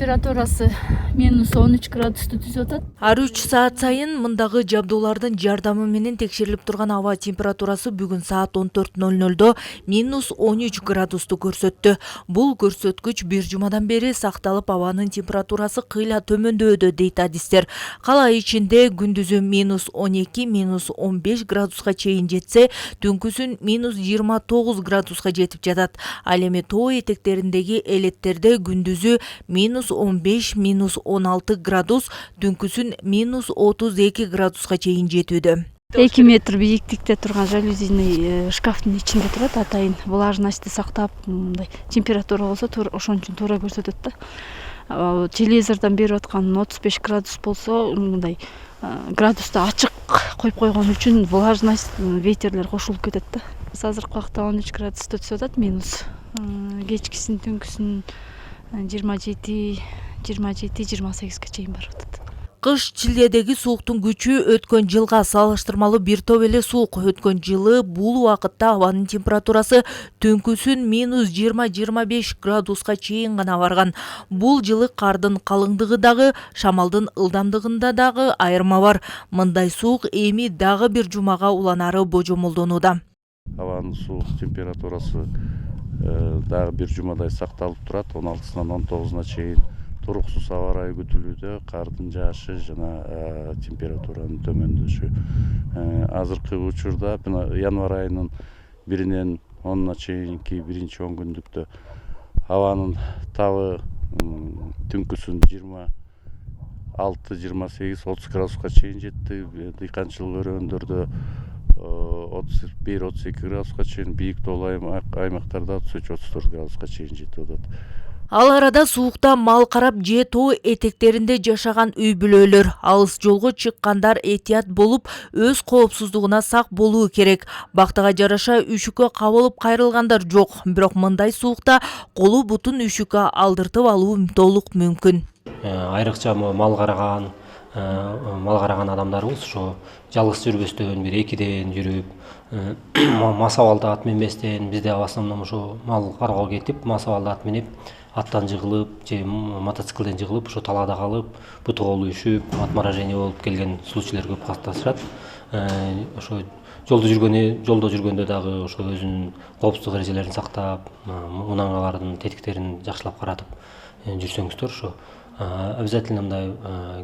температурасы -13 градусты түзүп атат. Ар 3 саат сайын мындагы жабдуулардын жардамы менен текшерилип турган аба температурасы бүгүн саат 14:00 -13 градусту көрсөттү. Бул көрсөткүч бир жумадан бери сакталып, абанын температурасы кыйла төмөндөдө дейт адистер. Кала ичинде күндүзү -12, -15 градуска чейин жетсе, түнкүсүн -29 градуска жетип жатат. Ал эми тоо этектериндеги элеттерде күндүзү -15, -16 градус, түнкүсүн -32 градуска чейин жетүүдө. 2 метр бийиктикте турган жалюзийный шкафтын ичинде турат, атайын влажностьты сактап, мындай температура болсо ошон үчүн туура көрсөтөт да. Телевизордон берип аткан 35 градус болсо, мындай градусту ачык коюп койгон үчүн влажность, ветерлер кошулуп кетет да. Азыркы убакта 13 градусту түзүп атат, минус. Кечкисин түнкүсүн 27-28ге чейин барып атат. Кыш чилдедеги сууктун күчү өткөн жылга салыштырмалуу бир топ эле суук. Өткөн жылы бул убакытта абанын температурасы түнкүсүн -20-25 градуска чейин гана барган. Бул жылы кардын калыңдыгы дагы, шамалдын ылдамдыгында дагы айырма бар. Мындай суук эми дагы бир жумага уланары божомолдонууда. Абанын суук температурасы дагы бир жумадай сакталып турат. 16-сынан 19-на чейин туруксуз аба ырайы күтүлүүдө, кардын жаашы жана температуранын төмөндөшү. Азыркы учурда январь айынын 1-нен 10-на чейинки биринчи 10 күндүктө абанын табы түнкүсүн 26-28-30 градуска чейин жетти. Дыйканчылык өрөөндөрдө 31-32 градуска чейин, бийик тоолуу аймактарда 33-34 градуска чейин жетип атат. Ал арада суукта мал карап же тоо этектеринде жашаган үй бүлөлөр, алыс жолго чыккандар этият болуп, өз коопсуздугуна сак болуу керек. Бактыга жараша үшүккө кабылып кайрылгандар жок, бирок мындай суукта колу бутун үшүккө алдыртып алуу толук мүмкүн. Айрыкча мал караган адамдарыбыз ошо жалгыз жүрбөстөн, бир экиден жүрүп, маса балда ат минбестен, бизде в основном ошо мал кароого кетип, маса балда ат минип, аттан жыгылып же мотоциклден жыгылып, ошо талаада калып, буту колу үшүп, отморажение болуп келген случайлар көп катташат. Ошо жолдо жүргөндө дагы ошо өзүнүн коопсуздук эрежелерин сактап, унаңалардын тетиктерин жакшылап каратып жүрсөңүздөр, ошо обязательно мындай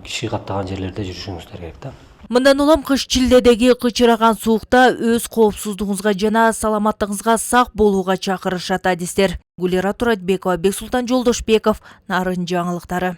киши каттаган жерлерде жүрүшүңүздөр керек да. Мындан улам кыш чилдедеги кычыраган суукта өз коопсуздугуңузга жана саламаттыгыңызга сак болууга чакырышат адистер. Гулира Туратбекова, Бексултан Жолдошбеков, Нарын жаңылыктары.